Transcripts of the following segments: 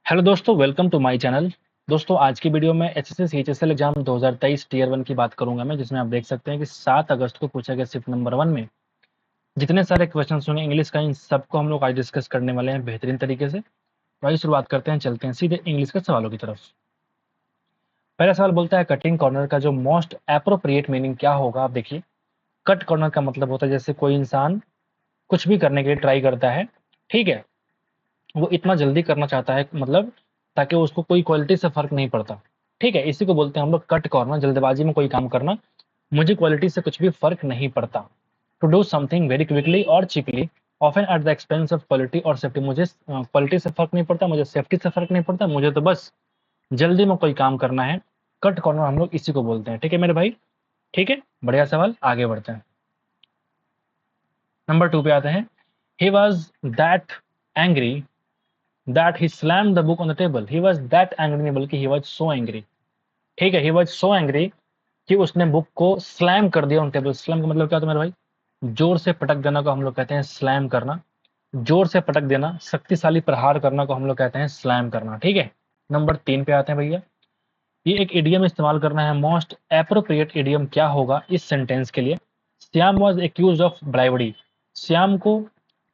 Hello दोस्तों, welcome to my channel. दोस्तों, आज की वीडियो में एचएससी सीएचएसएल एग्जाम 2023 टीयर 1 की बात करूंगा मैं, जिसमें आप देख सकते हैं कि 7 अगस्त को पूछा गया शिफ्ट नंबर 1 में जितने सारे क्वेश्चन होंगे इंग्लिश का, इन सबको हम लोग आज डिस्कस करने वाले हैं बेहतरीन तरीके से। तो आइए शुरुआत करते हैं, चलते हैं सीधे इंग्लिश के सवालों की तरफ। पहला सवाल बोलता है कटिंग कॉर्नर का जो मोस्ट एप्रोप्रिएट मीनिंग क्या होगा। आप देखिए, कट कॉर्नर का मतलब होता है जैसे कोई इंसान कुछ भी करने के लिए ट्राई करता है, ठीक है, वो इतना जल्दी करना चाहता है, मतलब ताकि उसको कोई क्वालिटी से फर्क नहीं पड़ता। ठीक है, इसी को बोलते हैं हम लोग कट कॉर्नर, जल्दबाजी में कोई काम करना, मुझे क्वालिटी से कुछ भी फर्क नहीं पड़ता। To do something very quickly और cheaply often at the expense of quality और सेफ्टी, मुझे क्वालिटी से फर्क नहीं पड़ता, मुझे सेफ्टी से फर्क नहीं पड़ता, मुझे तो बस जल्दी में कोई काम करना है। कट कॉर्नर हम लोग इसी को बोलते हैं। ठीक है मेरे भाई, ठीक है, बढ़िया सवाल, आगे बढ़ते हैं। नंबर 2 पे आते हैं। He was that angry that he slammed the book on the table. He was that angry नहीं बल्कि he was so angry। ठीक है, he was so angry कि उसने बुक को स्लैम कर दिया ऑन टेबल। स्लैम का मतलब क्या होता है मेरे भाई? जोर से पटक देना को हम लोग कहते हैं स्लैम करना। जोर से पटक देना, शक्तिशाली प्रहार करना को हम लोग कहते हैं स्लैम करना। ठीक है, नंबर 3 पे आते हैं भैया। ये एक इडियम इस्तेमाल करना है। मोस्ट एप्रोप्रिएट इडियम क्या होगा इस सेंटेंस के लिए? Shyam was accuse of bribery. Shyam को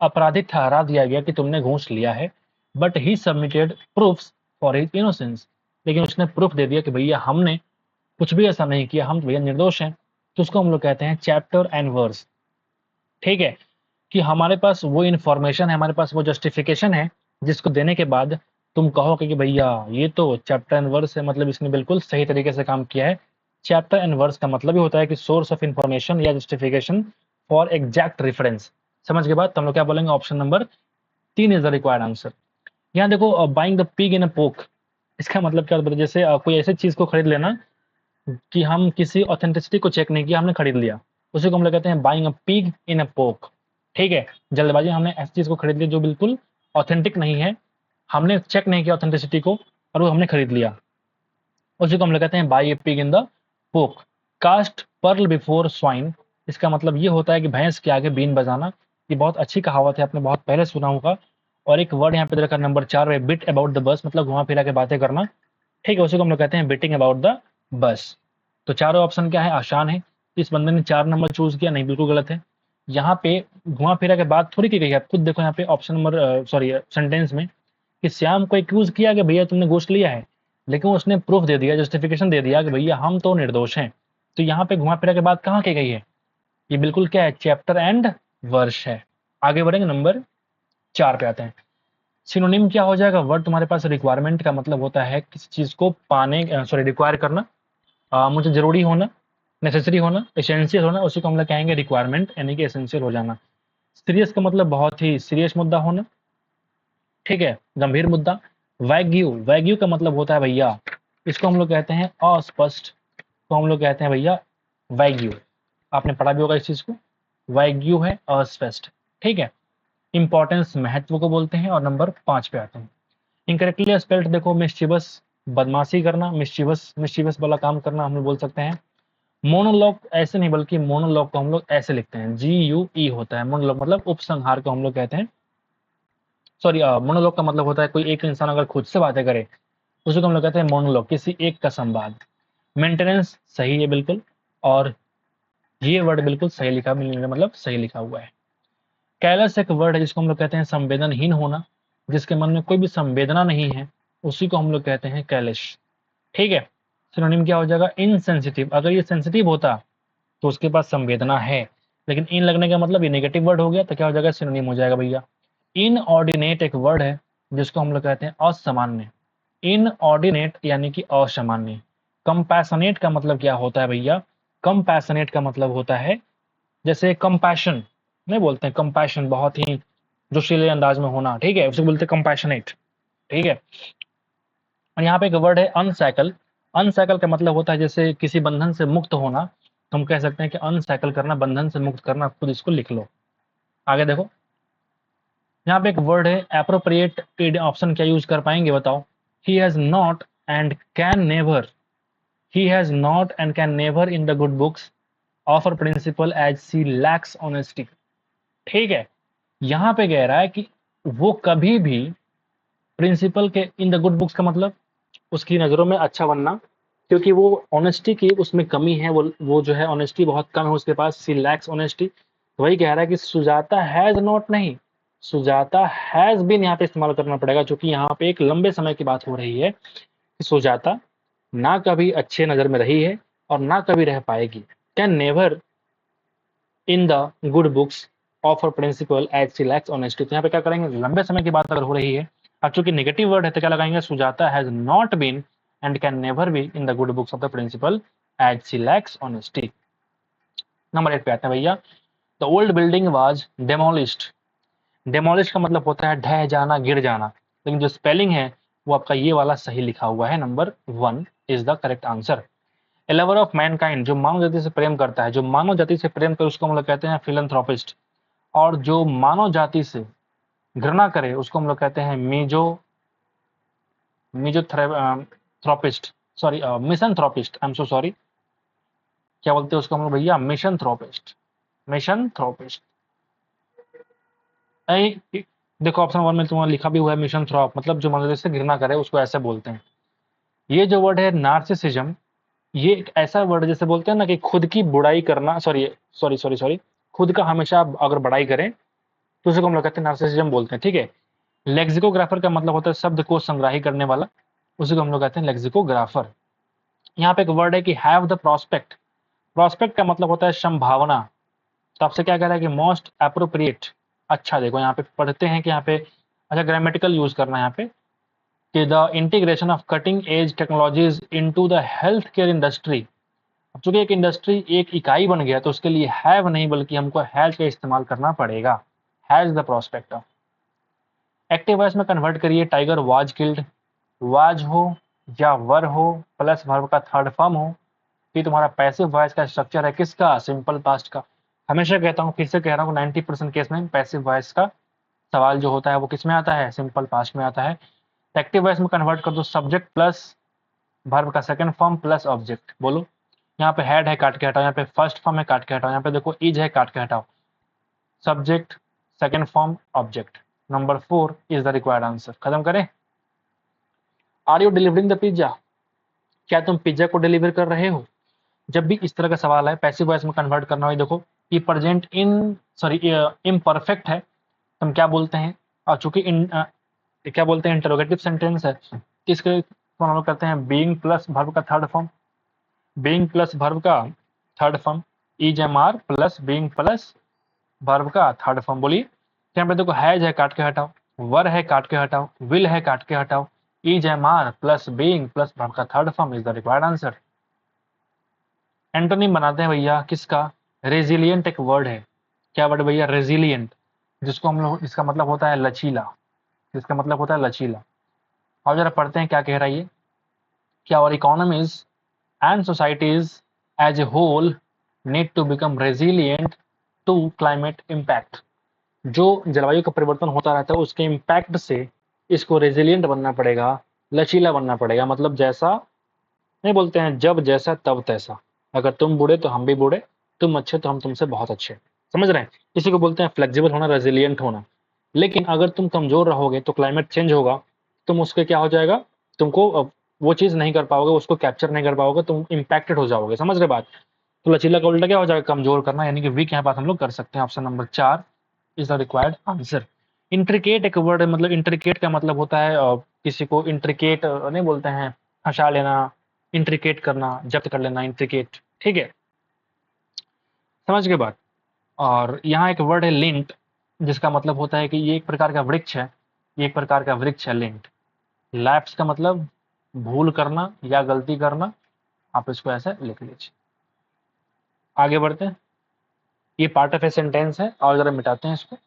अपराधी ठहरा दिया गया कि तुमने घूस लिया है, but he submitted proofs for his innocence. लेकिन उसने प्रूफ दे दिया कि भैया हमने कुछ भी ऐसा नहीं किया, हम भैया निर्दोष हैं। तो उसको हम लोग कहते हैं चैप्टर एंड वर्स। ठीक है, कि हमारे पास वो इन्फॉर्मेशन है, हमारे पास वो जस्टिफिकेशन है, जिसको देने के बाद तुम कहोगे कि भैया ये तो चैप्टर एंड वर्स है, मतलब इसने बिल्कुल सही तरीके से काम किया है। चैप्टर एंड वर्स का मतलब ही होता है कि सोर्स ऑफ इंफॉर्मेशन या जस्टिफिकेशन फॉर एग्जैक्ट रेफरेंस। समझ के बाद तो हम लोग क्या बोलेंगे? Option number 3 is the required answer. यहाँ देखो, बाइंग द पिग इन अ पोक, इसका मतलब क्या होता है? जैसे कोई ऐसी चीज को खरीद लेना कि हम किसी ऑथेंटिसिटी को चेक नहीं किया, हमने खरीद लिया, उसी को हम लोग कहते हैं बाइंग अ पिग इन अ पोक। ठीक है, जल्दबाजी में हमने ऐसी चीज को खरीद लिया जो बिल्कुल ऑथेंटिक नहीं है, हमने चेक नहीं किया ऑथेंटिसिटी को और वो हमने खरीद लिया, उसी को हम लोग कहते हैं by A pig in the पोक। कास्ट पर्ल बिफोर स्वाइन, इसका मतलब ये होता है कि भैंस के आगे बीन बजाना। ये बहुत अच्छी कहावत है, आपने बहुत पहले सुना होगा। और एक वर्ड यहाँ पे रखा नंबर 4 में, बिट अबाउट द बस, मतलब घुमा फिरा के बातें करना। ठीक है, उसी को हम लोग कहते हैं बिटिंग अबाउट द बस। तो चारों ऑप्शन क्या है? आसान है। इस बंदे ने 4 नंबर चूज किया, नहीं बिल्कुल गलत है। यहाँ पे घुमा फिरा के बात थोड़ी की गई है, आप खुद देखो यहाँ पे ऑप्शन नंबर सॉरी सेंटेंस में, कि श्याम को एक्यूज किया कि भैया तुमने घूस लिया है, लेकिन उसने प्रूफ दे दिया, जस्टिफिकेशन दे दिया कि भैया हम तो निर्दोष हैं। तो यहाँ पे घुमा फिरा के बात कहाँ की गई है? ये बिल्कुल क्या है? चैप्टर एंड वर्स है। आगे बढ़ेंगे, नंबर 4 पे आते हैं। सिनोनिम क्या हो जाएगा? वर्ड तुम्हारे पास रिक्वायरमेंट का मतलब होता है किसी चीज को पाने, सॉरी रिक्वायर करना, मुझे जरूरी होना, नेसेसरी होना, एसेंशियल होना, उसी को हम लोग कहेंगे रिक्वायरमेंट, यानी कि एसेंशियल हो जाना। सीरियस का मतलब बहुत ही सीरियस मुद्दा होना। ठीक है, गंभीर मुद्दा। वैग्यू, वैग्यू का मतलब होता है भैया, इसको हम लोग कहते हैं अस्पष्ट, तो हम लोग कहते हैं भैया वैग्यू। आपने पढ़ा भी होगा इस चीज को, वैग्यू है अस्पष्ट। ठीक है, इंपॉर्टेंस महत्व को बोलते हैं। और नंबर 5 पे आते हैं। इनकरेक्टली स्पेल्ड देखो, मिस्चीवस, बदमाशी करना, मिस्चीवस, मिस्चीवस वाला काम करना हम लोग बोल सकते हैं। मोनोलॉग ऐसे नहीं, बल्कि मोनोलॉग को हम लोग ऐसे लिखते हैं, GUE होता है। मोनोलॉग मतलब उपसंहार को हम लोग कहते हैं, सॉरी मोनोलॉग का मतलब होता है कोई एक इंसान अगर खुद से बातें करे, उसी को हम लोग कहते हैं मोनोलॉग, किसी एक का संवाद। मेंटेनेंस सही है बिल्कुल, और ये वर्ड बिल्कुल सही लिखा, मतलब सही लिखा हुआ है। कैलस एक वर्ड है जिसको हम लोग कहते हैं संवेदनहीन होना, जिसके मन में कोई भी संवेदना नहीं है, उसी को हम लोग कहते हैं कैलिश। ठीक है, सिनोनिम क्या हो जाएगा? इनसेंसिटिव। अगर ये सेंसिटिव होता तो उसके पास संवेदना है, लेकिन इन लगने का मतलब ये नेगेटिव वर्ड हो गया, तो क्या हो जाएगा? सिनोनिम हो जाएगा भैया। इनऑर्डिनेट एक वर्ड है जिसको हम लोग कहते हैं असामान्य। इनऑर्डिनेट यानी कि असामान्य। कंपैशनेट का मतलब क्या होता है भैया? कंपैशनेट का मतलब होता है, जैसे कंपैशन नहीं बोलते हैं, कंपैशन बहुत ही जोशीले अंदाज में होना, ठीक है, उसे बोलते हैं कंपैशनेट। ठीक है, और यहाँ पे एक वर्ड है अनसैकल। अनसैकल का मतलब होता है जैसे किसी बंधन से मुक्त होना, तो हम कह सकते हैं कि अनसैकल करना, बंधन से मुक्त करना। खुद इसको लिख लो। आगे देखो, यहाँ पे एक वर्ड है एप्रोप्रिएट, ऑप्शन क्या यूज कर पाएंगे बताओ? He has not and can never, he has not and can never in the good books of a principal as she lacks honesty. ठीक है, यहाँ पे कह रहा है कि वो कभी भी प्रिंसिपल के इन द गुड बुक्स का मतलब उसकी नज़रों में अच्छा बनना, क्योंकि वो ऑनेस्टी की उसमें कमी है, वो जो है ऑनेस्टी बहुत कम है उसके पास, सी लैक्स ऑनेस्टी। वही कह रहा है कि सुजाता हैज़ नॉट नहीं, सुजाता हैज़ बीन यहाँ पे इस्तेमाल करना पड़ेगा, क्योंकि यहाँ पे एक लंबे समय की बात हो रही है कि सुजाता ना कभी अच्छे नज़र में रही है और ना कभी रह पाएगी। Can never in the good books of a principal as she lacks honesty. तो यहाँ पे क्या करेंगे, लंबे समय की बात अगर हो रही है, अब चूंकि नेगेटिव वर्ड है तो क्या लगाएंगे, Sujata has not been and can never be in the good books of the principal as she lacks honesty. Number 8 पे आते हैं भैया, the old building was demolished. Demolish का मतलब होता है ढह जाना, गिर जाना, लेकिन जो स्पेलिंग है वो आपका ये वाला सही लिखा हुआ है, number 1 is the correct answer. A lover of Mankind, जो मानव जाति से प्रेम करता है, जो मानव जाति से प्रेम करे उसको हम लोग कहते हैं फिलैंथ्रोपिस्ट, और जो मानव जाति से घृणा करे उसको हम लोग कहते हैं misanthropist, sorry misanthropist, I am so sorry, क्या बोलते हैं उसको हम लोग भैया, मिशनथ्रोपिस्ट, मिशनथ्रोपिस्ट। देखो ऑप्शन 1 में तुम्हारा लिखा भी हुआ है मिशनथ्रोप, मतलब जो मानव जाति से घृणा करे उसको ऐसे बोलते हैं। ये जो वर्ड है नार्सिसिज्म, ये एक ऐसा वर्ड है जैसे बोलते हैं ना कि खुद की बुराई करना, सॉरी सॉरी सॉरी सॉरी, खुद का हमेशा अगर बड़ाई करें तो उसे को हम लोग कहते हैं नार्सिसिज्म बोलते हैं, ठीक है। लेक्सिकोग्राफर का मतलब होता है शब्द को संग्राही करने वाला, उसी को हम लोग कहते हैं लेक्सिकोग्राफर। यहाँ पे एक वर्ड है कि हैव द प्रोस्पेक्ट, प्रोस्पेक्ट का मतलब होता है संभावना। तो आपसे क्या कह रहा है कि मोस्ट अप्रोप्रिएट। अच्छा देखो यहाँ पे पढ़ते हैं कि यहाँ पे, अच्छा ग्रामेटिकल यूज करना है यहाँ पे, कि the integration of cutting edge technologies into the health care industry. अब चूंकि एक इंडस्ट्री एक इकाई बन गया तो उसके लिए हैव नहीं बल्कि हमको हैज का इस्तेमाल करना पड़ेगा, has the prospect of. Active voice में कन्वर्ट करिए, टाइगर वाज किल्ड, वाज हो या वर हो प्लस वर्ब का थर्ड फॉर्म हो, ये तुम्हारा पैसिव वॉइस का स्ट्रक्चर है, किसका, सिंपल पास्ट का। हमेशा कहता हूँ, फिर से कह रहा हूँ, 90% केस में पैसिव वॉइस का सवाल जो होता है वो किस में आता है, सिंपल पास्ट में आता है। एक्टिव वॉइस में कन्वर्ट कर दो, सब्जेक्ट प्लस वर्ब का सेकंड फॉर्म प्लस ऑब्जेक्ट। बोलो, यहाँ पे हेड है काट के हटाओ, यहाँ पे फर्स्ट फॉर्म है काट के हटाओ, यहाँ पे देखो इज है काट के हटाओ, subject second form object. Number 4 is the required answer. खत्म करें। Are you delivering the pizza, क्या तुम पिज्जा को डिलीवर कर रहे हो। जब भी इस तरह का सवाल है पैसिव वॉइस में कन्वर्ट करना हो, देखो ये प्रेजेंट इन सॉरी इम्परफेक्ट है, तो हम क्या बोलते हैं, और चूंकि क्या बोलते हैं, इंटरोगेटिव सेंटेंस है, इसके हम लोग करते हैं बीइंग प्लस वर्ब का third form, being plus verb का third form, is am are plus being plus verb का थर्ड फॉर्म। बोलिए, यहाँ पे देखो हैज है काट के हटाओ, वर है काट के हटाओ, विल है काट के हटाओ, is am are plus being plus verb का third form is the required answer. Antonym बनाते हैं भैया किसका, रेजिलियंट एक वर्ड है, क्या वर्ड भैया, रेजिलियंट, जिसको हम लोग, इसका मतलब होता है लचीला, इसका मतलब होता है लचीला। और जरा पढ़ते हैं क्या कह रहा है ये, क्या और economies and societies as a whole need to become resilient to climate impact. जो जलवायु का परिवर्तन होता रहता है उसके इम्पैक्ट से इसको रेजिलियंट बनना पड़ेगा, लचीला बनना पड़ेगा, मतलब जैसा नहीं बोलते हैं, जब जैसा तब तैसा, अगर तुम बूढ़े तो हम भी बूढ़े, तुम अच्छे तो हम तुमसे बहुत अच्छे, समझ रहे हैं। इसी को बोलते हैं फ्लेक्सिबल होना, रेजिलियंट होना। लेकिन अगर तुम कमजोर रहोगे तो क्लाइमेट चेंज होगा, तुम उसके क्या हो जाएगा, तुमको वो चीज नहीं कर पाओगे, उसको कैप्चर नहीं कर पाओगे, तुम इम्पैक्टेड हो जाओगे, समझ रहे बात। तो लचीला का उल्टा क्या हो जाएगा, कमजोर करना, यानी कि वीक यहाँ बात हम लोग कर सकते हैं। Option number 4 is the required answer. Intricate एक वर्ड है, मतलब इंट्रिकेट का मतलब होता है किसी को इंट्रिकेट नहीं बोलते हैं, फंसा लेना, इंट्रिकेट करना, जब्त कर लेना, इंट्रिकेट, ठीक है, समझ गए बात। और यहाँ एक वर्ड है लिंट, जिसका मतलब होता है कि ये एक प्रकार का वृक्ष है, ये एक प्रकार का वृक्ष है लिंट। लैप्स का मतलब भूल करना या गलती करना, आप इसको ऐसे लिख लीजिए। आगे बढ़ते हैं, ये पार्ट ऑफ ए सेंटेंस है, और जरा मिटाते हैं इसको,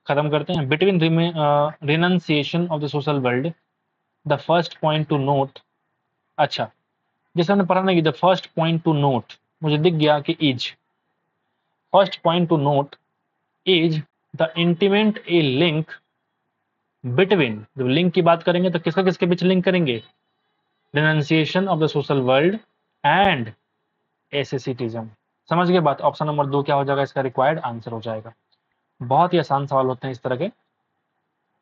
खत्म करते हैं। Between renunciation of the social world the first point to note. अच्छा, जैसे हमने पढ़ा ना कि the first point to note, मुझे दिख गया कि is, first point to note is the intimate a link between, जब लिंक की बात करेंगे तो किसका किसके बीच लिंक करेंगे, renunciation of the social world and asceticism. समझ गए बात। ऑप्शन नंबर 2 क्या हो जाएगा, इसका रिक्वायर्ड आंसर हो जाएगा। बहुत ही आसान सवाल होते हैं इस तरह के।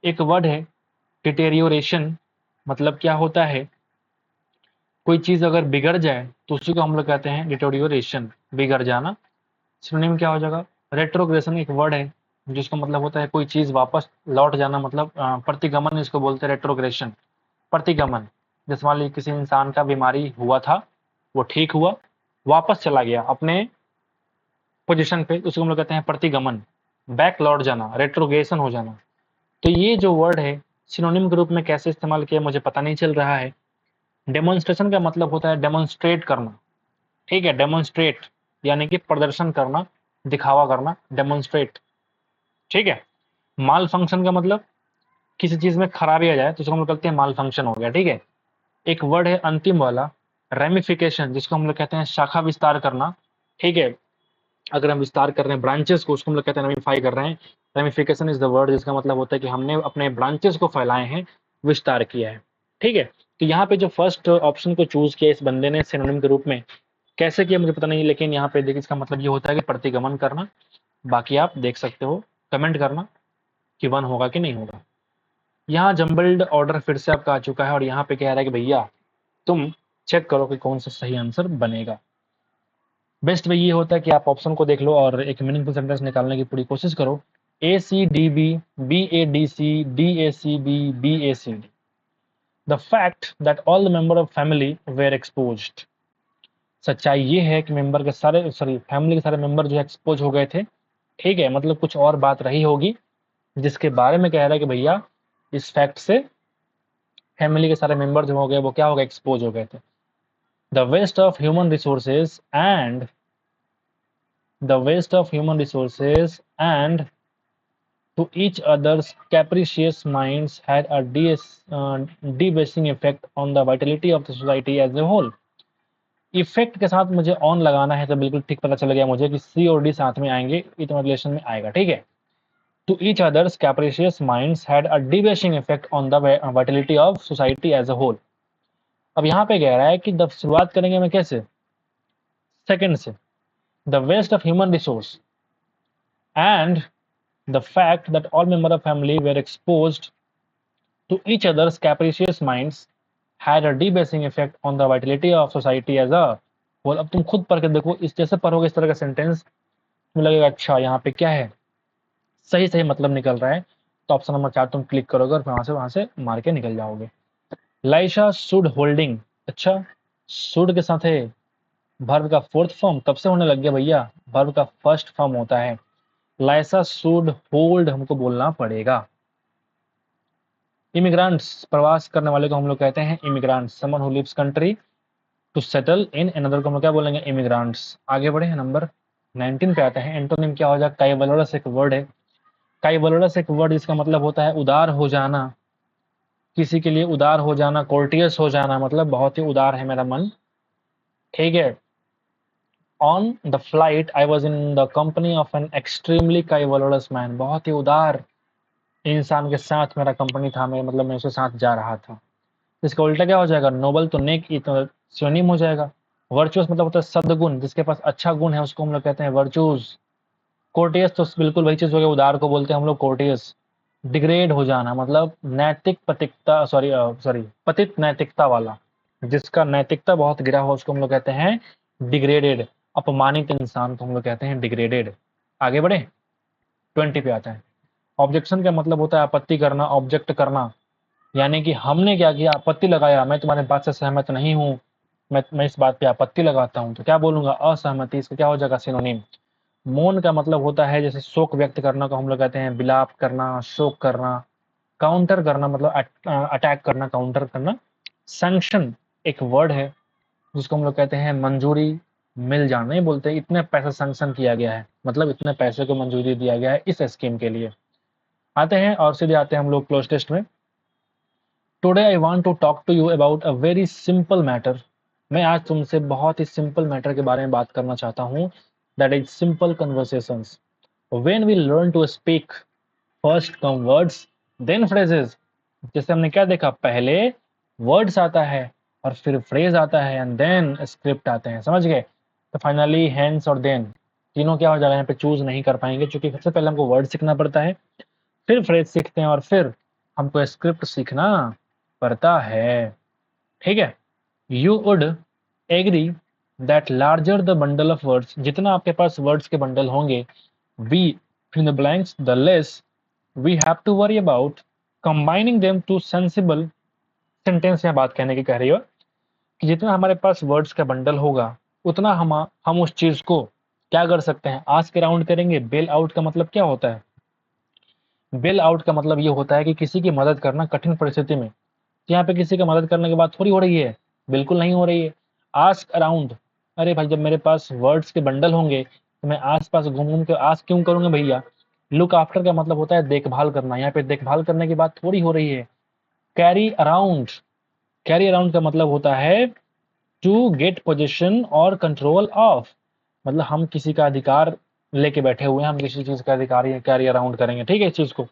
एक वर्ड है डिटेरियोरेशन मतलब क्या होता है, कोई चीज अगर बिगड़ जाए तो उसी को हम लोग कहते हैं डिटेरियोरेशन, बिगड़ जाना। सिनोनिम क्या हो जाएगा, रेट्रोग्रेशन एक वर्ड है जिसका मतलब होता है कोई चीज वापस लौट जाना, मतलब प्रतिगमन इसको बोलते हैं रेट्रोग्रेशन, प्रतिगमन। जैसे मान लीजिए किसी इंसान का बीमारी हुआ था, वो ठीक हुआ, वापस चला गया अपने पोजीशन पे, उसको हम लोग कहते हैं प्रतिगमन, बैक लौट जाना, रेट्रोग्रेशन हो जाना। तो ये जो वर्ड है सिनोनिम के रूप में कैसे इस्तेमाल किया मुझे पता नहीं चल रहा है। डेमोन्स्ट्रेशन का मतलब होता है डेमोन्स्ट्रेट करना, ठीक है, डेमोन्स्ट्रेट यानी कि प्रदर्शन करना, दिखावा करना, डेमोन्स्ट्रेट, ठीक है। माल फंक्शन का मतलब किसी चीज में खराबी आ जाए तो उसको हम लोग कहते हैं माल फंक्शन हो गया, ठीक है। एक वर्ड है अंतिम वाला, रेमिफिकेशन, जिसको हम लोग कहते हैं शाखा विस्तार करना, ठीक है। अगर हम विस्तार कर रहे हैं ब्रांचेस को, उसको हम लोग कहते हैं रेमिफाई कर रहे हैं। रेमिफिकेशन इज द वर्ड जिसका मतलब होता है कि हमने अपने ब्रांचेस को फैलाए हैं, विस्तार किया है, ठीक है। तो यहाँ पे जो फर्स्ट ऑप्शन को चूज किया इस बंदे ने सिनोनिम के रूप में, कैसे किया मुझे पता नहीं, लेकिन यहाँ पे देखिए इसका मतलब ये होता है कि प्रतिगमन करना। बाकी आप देख सकते हो, कमेंट करना कि वन होगा कि नहीं होगा। यहाँ जम्बल्ड ऑर्डर फिर से आपका आ चुका है और यहाँ पे कह रहा है कि भैया तुम चेक करो कि कौन सा सही आंसर बनेगा। बेस्ट वे ये होता है कि आप ऑप्शन को देख लो और एक मीनिंगफुल सेंटेंस निकालने की पूरी कोशिश करो। A C D B, B A D C, D A C B, B A C D. The fact that all the member of family were exposed. सच्चाई ये है कि मेंबर के सारे, सॉरी फैमिली के सारे मेंबर जो है एक्सपोज हो गए थे, ठीक है। मतलब कुछ और बात रही होगी जिसके बारे में कह रहा है कि भैया इस फैक्ट से फैमिली के सारे मेंबर जो हो गए वो क्या हो गए, एक्सपोज हो गए थे। The waste of human resources and the waste of human resources and to each other's capricious minds had a debasing effect on the vitality of the society as a whole। Effect के साथ मुझे on लगाना है तो बिल्कुल ठीक पता चल गया मुझे कि सी और डी साथ में आएंगे, इतना रिलेशन में आएगा, ठीक है। To each other's capricious minds had a debasing effect on the vitality of society as a whole. अब यहाँ पे कह रहा है कि जब शुरुआत करेंगे मैं कैसे, सेकंड से, the waste of human resource and the fact that all members of family were exposed to each other's capricious minds had a debasing effect on the vitality of society as a whole। अब तुम खुद पढ़ के देखो, इस जैसे पढ़ोगे इस तरह का सेंटेंस तुम्हें लगेगा अच्छा यहाँ पे क्या है, सही सही मतलब निकल रहा है। तो ऑप्शन नंबर 4 तुम क्लिक करोगे और वहां से मार के निकल जाओगे। लाइशा शुड होल्डिंग, अच्छा शुड के साथ है वर्ब का फोर्थ फॉर्म, कब से होने लग गया भैया, वर्ब का फर्स्ट फॉर्म होता है। लाइसा शुड होल्ड हमको बोलना पड़ेगा। इमिग्रेंट्स, प्रवास करने वाले को हम लोग कहते हैं immigrants. Someone who lives country to settle in another को हम लोग क्या बोलेंगे, इमिग्रेंट्स। आगे बढ़े, नंबर 19 पे आते हैं। एंटोनिम क्या हो जाएगा, काइवलोरस एक वर्ड है। काइवलोरस एक वर्ड जिसका मतलब होता है उदार हो जाना, किसी के लिए उदार हो जाना, कोर्टियस हो जाना, मतलब बहुत ही उदार है मेरा मन, ठीक है। On the flight I was in the company of an extremely chivalrous man, बहुत ही उदार इंसान के साथ मेरा कंपनी था, मैं मतलब मैं उसके साथ जा रहा था। इसका उल्टा क्या हो जाएगा, नोबल तो नेक, तो सिनोनिम हो जाएगा। वर्चुअस मतलब होता है सद्गुण, जिसके पास अच्छा गुण है उसको हम लोग कहते हैं वर्चुअस। कोर्टियस तो बिल्कुल वही चीज हो गया, उदार को बोलते हैं हम लोग कोर्टियस। डिग्रेड हो जाना मतलब नैतिक पतिकता, सॉरी सॉरी पतित नैतिकता वाला, जिसका नैतिकता बहुत गिरा हो उसको हम लोग कहते हैं डिग्रेडेड। अपमानित इंसान को हम लोग कहते हैं डिग्रेडेड। आगे बढ़े, 20 पे आता है। ऑब्जेक्शन का मतलब होता है आपत्ति करना, ऑब्जेक्ट करना, यानी कि हमने क्या किया, आपत्ति लगाया, मैं तुम्हारे बात से सहमत नहीं हूँ, मैं इस बात पे आपत्ति लगाता हूँ, तो क्या बोलूंगा, असहमति। इसका क्या हो जाएगा, सिनोनिम। मौन का मतलब होता है जैसे शोक व्यक्त करना को हम लोग कहते हैं विलाप करना, शोक करना। काउंटर करना मतलब अटैक करना, काउंटर करना। सैंक्शन एक वर्ड है जिसको हम लोग कहते हैं मंजूरी मिल जाना, नहीं बोलते इतने पैसे सैंक्शन किया गया है, मतलब इतने पैसे को मंजूरी दिया गया है इस स्कीम के लिए। आते हैं और सीधे आते हैं हम लोग क्लोज टेस्ट में। Today I want to talk to you about a very simple matter. मैं आज तुमसे बहुत ही सिंपल मैटर के बारे में बात करना चाहता हूँ, that is simple conversations. When we learn to speak first come words then phrases. जैसे हमने क्या देखा, पहले वर्ड्स आता है और फिर फ्रेज आता है एंड देन स्क्रिप्ट आते हैं, समझ गए। तो फाइनली हैंड्स और देन तीनों क्या हो जाएगा, यहाँ पे चूज नहीं कर पाएंगे क्योंकि सबसे पहले हमको वर्ड सीखना पड़ता है, फिर फ्रेज सीखते हैं और फिर हमको स्क्रिप्ट सीखना पड़ता है, ठीक है। You would agree that larger the bundle of words, जितना आपके पास वर्ड्स के बंडल होंगे, we in the blanks the less we have to worry about combining them to sensible sentence. यहाँ बात कहने की कह रही हो कि जितना हमारे पास वर्ड्स का बंडल होगा उतना हम उस चीज को क्या कर सकते हैं, आस्क अराउंड करेंगे। बेल आउट का मतलब क्या होता है? बेल आउट का मतलब ये होता है कि किसी की मदद करना कठिन परिस्थिति में। तो यहाँ पे किसी का मदद करने की बात थोड़ी हो रही है, बिल्कुल नहीं हो रही है। आस्क अराउंड, अरे भाई जब मेरे पास वर्ड्स के बंडल होंगे तो मैं आस-पास घूम-घूम के आस्क क्यों करूँगा भैया? लुक आफ्टर का मतलब होता है देखभाल करना, यहाँ पे देखभाल करने की बात थोड़ी हो रही है। कैरी अराउंड, कैरी अराउंड का मतलब होता है टू गेट पोजीशन और कंट्रोल ऑफ, मतलब हम किसी का अधिकार लेके बैठे हुए हैं, हम किसी चीज का अधिकारी कैरी अराउंड करेंगे, ठीक है। इस चीज को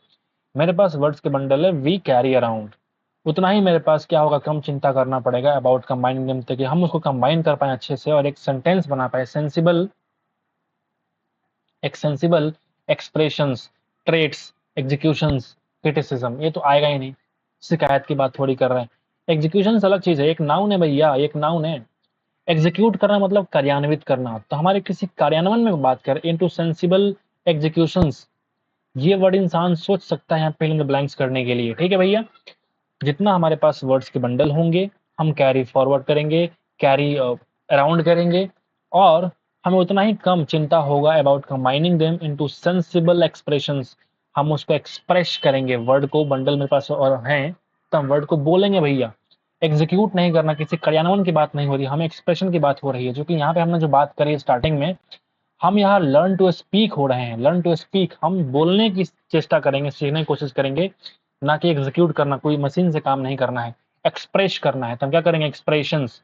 मेरे पास वर्ड्स के बंडल है, वी कैरी अराउंड, उतना ही मेरे पास क्या होगा, कम चिंता करना पड़ेगा अबाउट कंबाइनिंग देम, ताकि हम उसको कंबाइन कर पाए अच्छे से और एक सेंटेंस बना पाए। Sensible, extensible expressions, traits, executions, criticism, ये तो आएगा ही नहीं, शिकायत की बात थोड़ी कर रहे हैं। एग्जीक्यूशंस अलग चीज है, एक नाउन है भैया, एक नाउन है। एग्जीक्यूट करना मतलब कार्यान्वित करना, तो हमारे किसी कार्यान्वयन में बात करें, इनटू सेंसिबल एग्जीक्यूशंस, ये वर्ड इंसान सोच सकता है यहाँ फिल इन द ब्लैंक्स करने के लिए, ठीक है भैया। जितना हमारे पास वर्ड्स के बंडल होंगे हम कैरी फॉरवर्ड करेंगे, कैरी अराउंड करेंगे, और हमें उतना ही कम चिंता होगा about combining them into sensible expressions, हम उसको एक्सप्रेस करेंगे, वर्ड को बंडल मेरे पास और हैं तो हम वर्ड को बोलेंगे भैया। एग्जीक्यूट नहीं करना, किसी कार्यान्वयन की बात नहीं हो रही, हमें एक्सप्रेशन की बात हो रही है, क्योंकि यहाँ पे हमने जो बात करी स्टार्टिंग में, हम यहाँ लर्न टू स्पीक हो रहे हैं, लर्न टू स्पीक, हम बोलने की चेष्टा करेंगे, सीखने की कोशिश करेंगे, ना कि एग्जीक्यूट करना, कोई मशीन से काम नहीं करना है, एक्सप्रेस करना है। तो हम क्या करेंगे, एक्सप्रेशंस,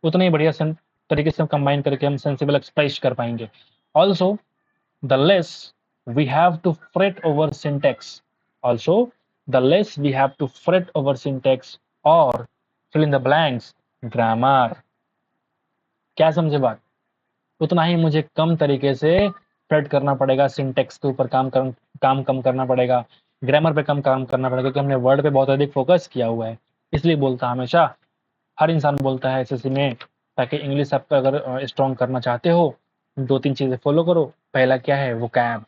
उतने ही बढ़िया तरीके से कंबाइन करके हम सेंसिबल एक्सप्रेस कर पाएंगे। Also the less we have to fret over syntax, also the less we have to fret over syntax और fill in the blanks grammar. क्या समझे बात? उतना ही मुझे कम तरीके से फ्रेट करना पड़ेगा, सिंटेक्स के ऊपर काम कम करना पड़ेगा, ग्रामर पे कम काम करना पड़ेगा, क्योंकि हमने वर्ड पे बहुत अधिक फोकस किया हुआ है। इसलिए बोलता हमेशा हर इंसान बोलता है एसएससी में, ताकि इंग्लिश आप अगर स्ट्रॉन्ग करना चाहते हो, 2-3 चीजें फॉलो करो। पहला क्या है, वोकैब,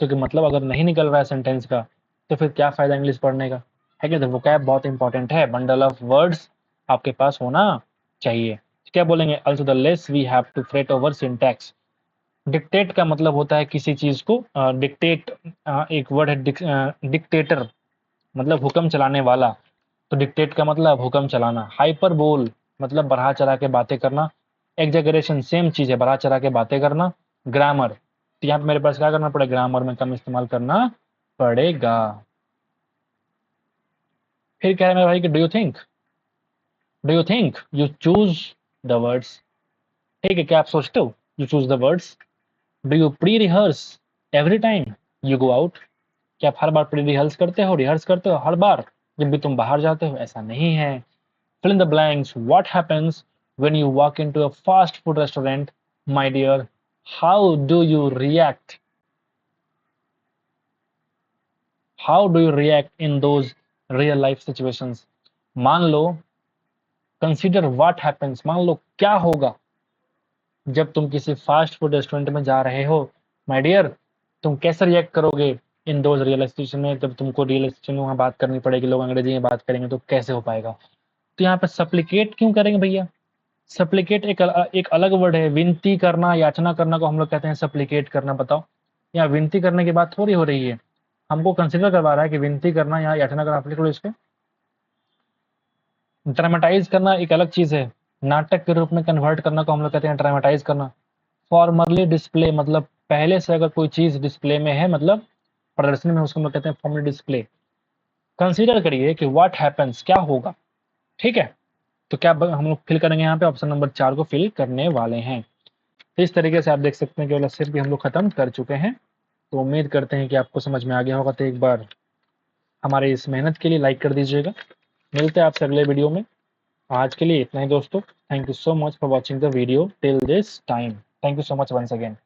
क्योंकि मतलब अगर नहीं निकल रहा है सेंटेंस का तो फिर क्या फायदा इंग्लिश पढ़ने का, है क्या? तो वोकैब बहुत इंपॉर्टेंट है, बंडल ऑफ वर्ड्स आपके पास होना चाहिए। क्या बोलेंगे, also the less we have to fret over syntax. Dictate का मतलब होता है किसी चीज को डिक्टेट, एक वर्ड है डिक्टेटर, मतलब हुक्म चलाने वाला, तो डिक्टेट का मतलब हुक्म चलाना। हाइपरबोल मतलब बढ़ा चढ़ा के बातें करना। एग्जैगरेशन सेम चीज है, बढ़ा चढ़ा के बातें करना। ग्रामर, तो यहाँ पे मेरे पास क्या करना पड़ेगा, ग्रामर में कम इस्तेमाल करना पड़ेगा। फिर कह रहे हैं मेरे भाई कि do you think you choose the words, ठीक है, क्या आप सोचते हो you choose the words? Do you pre rehearse every time you go out, क्या आप हर बार प्री रिहर्स करते हो, रिहर्स करते हो हर बार जब भी तुम बाहर जाते हो? ऐसा नहीं है। Fill in the blanks. What happens when you walk into a fast food restaurant, my dear? How do you react? How do you react in those real life situations? मान लो, consider what happens, मान लो क्या होगा जब तुम किसी fast food restaurant में जा रहे हो, माय डियर, तुम कैसे रिएक्ट करोगे इन दोज रियल सिचुएशन में? जब तुमको रियल सिचुएशन में वहां बात करनी पड़ेगी, लोग अंग्रेजी में बात करेंगे, तो कैसे हो पाएगा? तो यहाँ पे सप्लिकेट क्यों करेंगे भैया? सप्लिकेट एक अलग वर्ड है, विनती करना, याचना करना को हम लोग कहते हैं सप्लिकेट करना। बताओ, यहाँ विनती करने की बात थोड़ी हो रही है, हमको कंसिडर करवा रहा है कि विनती करना या याचना करना, अपने इसको ड्रामेटाइज करना एक अलग चीज है, नाटक के रूप में कन्वर्ट करना को हम लोग कहते हैं ड्रामेटाइज करना। फॉर्मरली डिस्प्ले मतलब पहले से अगर कोई चीज डिस्प्ले में है, मतलब प्रदर्शनी में, उसको हम लोग कहते हैं फॉर्मली डिस्प्ले। कंसिडर करिए कि व्हाट हैपेंस, क्या होगा, ठीक है। तो क्या हम लोग फिल करेंगे, यहाँ पे ऑप्शन नंबर 4 को फिल करने वाले हैं। तो इस तरीके से आप देख सकते हैं कि वाला सिर्फ भी हम लोग खत्म कर चुके हैं। तो उम्मीद करते हैं कि आपको समझ में आ गया होगा। तो एक बार हमारे इस मेहनत के लिए लाइक कर दीजिएगा। मिलते हैं आपसे अगले वीडियो में। आज के लिए इतना ही दोस्तों। Thank you so much for watching the video till this time. Thank you so much once again.